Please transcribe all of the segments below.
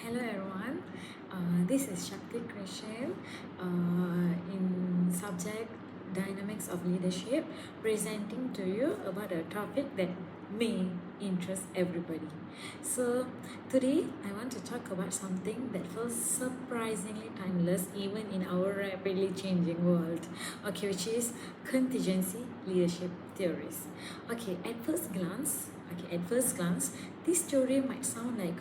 Hello everyone, this is Shakti Krishan in subject Dynamics of Leadership, presenting to you about a topic that may interest everybody. So today I want to talk about something that feels surprisingly timeless even in our rapidly changing world, which is contingency leadership theories. At first glance, this theory might sound like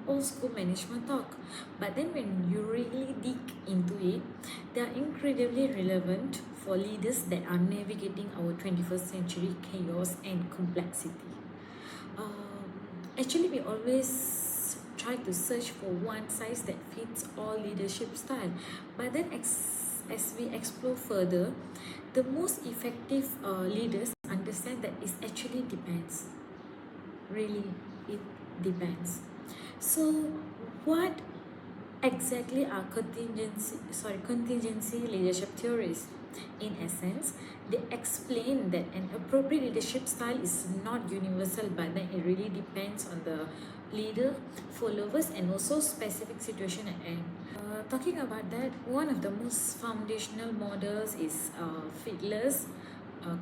old school management talk, but then when you really dig into it, they are incredibly relevant for leaders that are navigating our 21st century chaos and complexity. Actually, we always try to search for one size that fits all leadership style, but then as we explore further, the most effective leaders understand that it actually depends. Really, it depends. So, what exactly are contingency leadership theories? In essence, they explain that an appropriate leadership style is not universal, but then it really depends on the leader, followers, and also specific situation at hand. Talking about that, one of the most foundational models is Fiedler's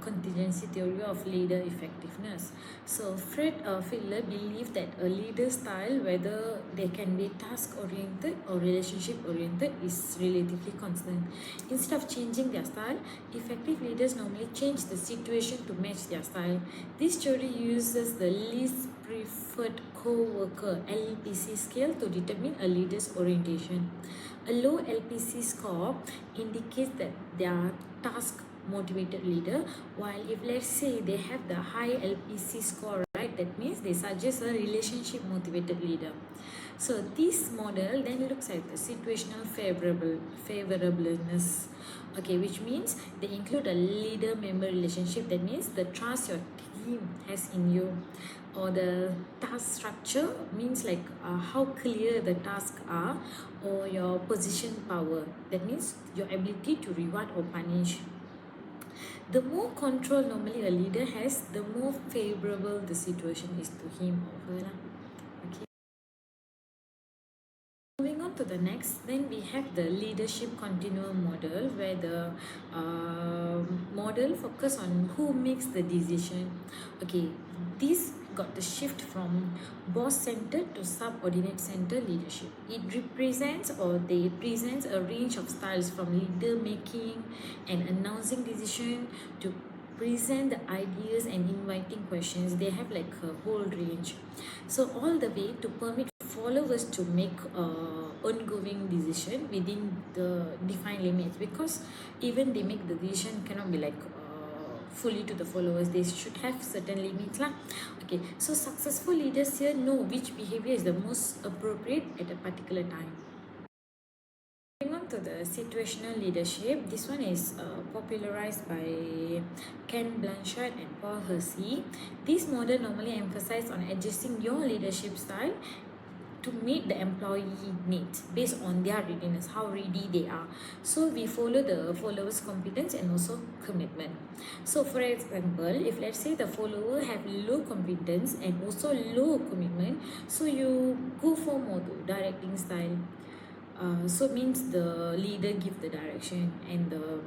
contingency theory of leader effectiveness. So Fred Fiedler believed that a leader style, whether they can be task oriented or relationship oriented, is relatively constant. Instead of changing their style, effective leaders normally change the situation to match their style. This theory uses the least preferred co-worker LPC scale to determine a leader's orientation. A low LPC score indicates that they are task motivated leader, while if let's say they have the high LPC score, right, that means they suggest a relationship motivated leader. So this model then looks at the situational favorableness, which means they include a leader member relationship, that means the trust your team has in you, or the task structure means like how clear the tasks are, or your position power, that means your ability to reward or punish. The more control normally a leader has, the more favorable the situation is to him or her. Okay. Moving on to the next, then we have the leadership continuum model, where the model focus on who makes the decision. Okay, this got the shift from boss-centered to subordinate-centered leadership. It represents, or they presents, a range of styles from leader making and announcing decision to present the ideas and inviting questions. They have like a whole range. So all the way to permit followers to make ongoing decision within the defined limits, because even they make the decision cannot be like fully to the followers. They should have certain limits lah. Okay, so successful leaders here know which behavior is the most appropriate at a particular time. Moving on to the situational leadership, this one is popularized by Ken Blanchard and Paul Hersey. This model normally emphasizes on adjusting your leadership style to meet the employee needs based on their readiness, how ready they are. So we follow the followers' competence and also commitment. So for example, if let's say the follower have low competence and also low commitment, so you go for more directing style. So it means the leader give the direction and the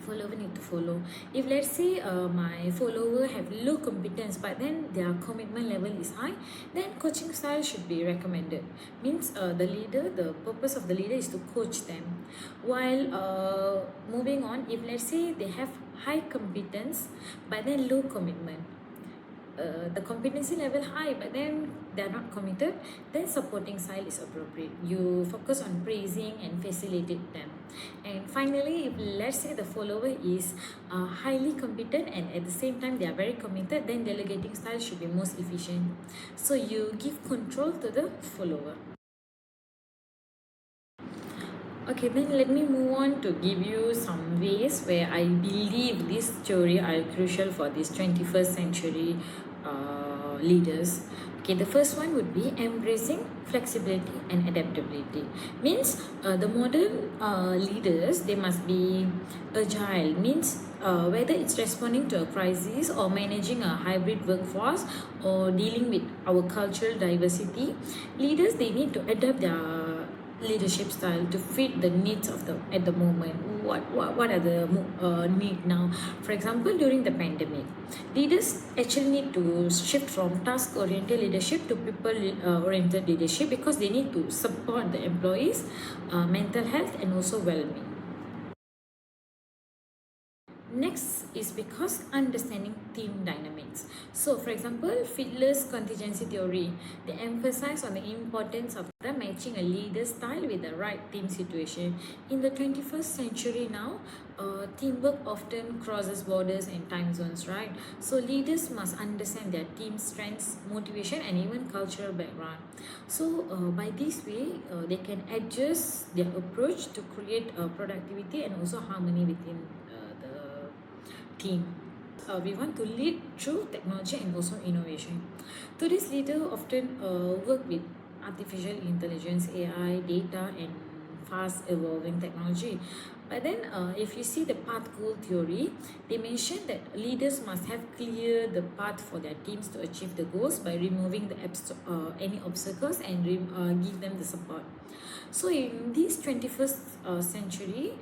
follower need to follow. If let's say my follower have low competence but then their commitment level is high, then coaching style should be recommended. Means the purpose of the leader is to coach them. While moving on, if let's say they have high competence but then low commitment, the competency level high but then they are not committed, then supporting style is appropriate. You focus on praising and facilitate them. And finally, if let's say the follower is highly competent and at the same time they are very committed, then delegating style should be most efficient. So you give control to the follower. Okay, then let me move on to give you some ways where I believe this theory are crucial for this 21st century leaders. Okay, the first one would be embracing flexibility and adaptability. Means the modern leaders, they must be agile. Means whether it's responding to a crisis or managing a hybrid workforce or dealing with our cultural diversity, leaders they need to adapt their leadership style to fit the needs of the at the moment. What are the need now? For example, during the pandemic, leaders actually need to shift from task oriented leadership to people oriented leadership because they need to support the employees mental health and also well-being. Next is because understanding team dynamics. So, for example, Fiedler's contingency theory, they emphasize on the importance of the matching a leader's style with the right team situation. In the 21st century now, teamwork often crosses borders and time zones, right? So, leaders must understand their team's strengths, motivation, and even cultural background. So, by this way, they can adjust their approach to create productivity and also harmony within the team. We want to lead through technology and also innovation. Today's leader often work with artificial intelligence, AI, data, and fast evolving technology. But then, if you see the path goal theory, they mention that leaders must have clear the path for their teams to achieve the goals by removing any obstacles and give them the support. So in this 21st century,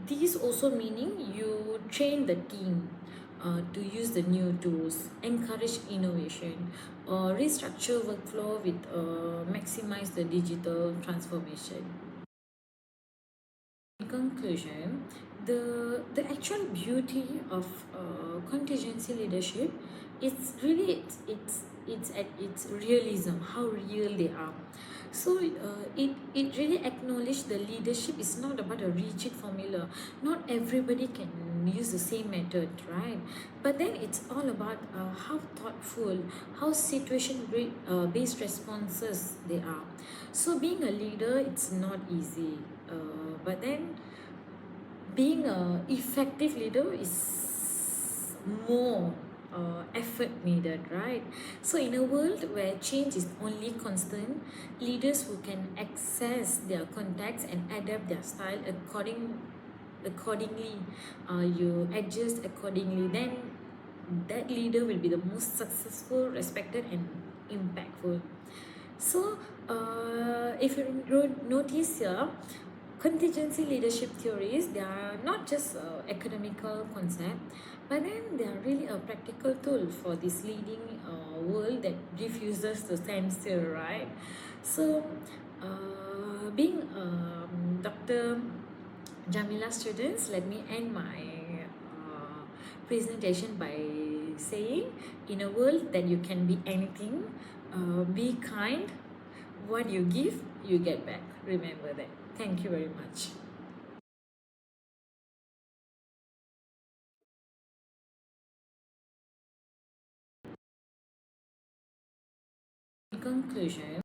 this also meaning you train the team to use the new tools, encourage innovation, or restructure workflow with maximize the digital transformation. In conclusion, the actual beauty of contingency leadership, it's really it's at its realism, how real they are. So it really acknowledge the leadership is not about a rigid formula. Not everybody can use the same method, right? But then it's all about how thoughtful, how based responses they are. So being a leader, it's not easy, but then being a effective leader is more effort needed, right? So in a world where change is only constant, leaders who can access their contacts and adapt their style accordingly, you adjust accordingly, then that leader will be the most successful, respected, and impactful. So, if you notice here, contingency leadership theories, they are not just academical concept, but then they are really a practical tool for this leading world that refuses to stand still, right? So, being Dr. Jamila students, let me end my presentation by saying, in a world that you can be anything, be kind. What you give, you get back. Remember that. Thank you very much. In conclusion,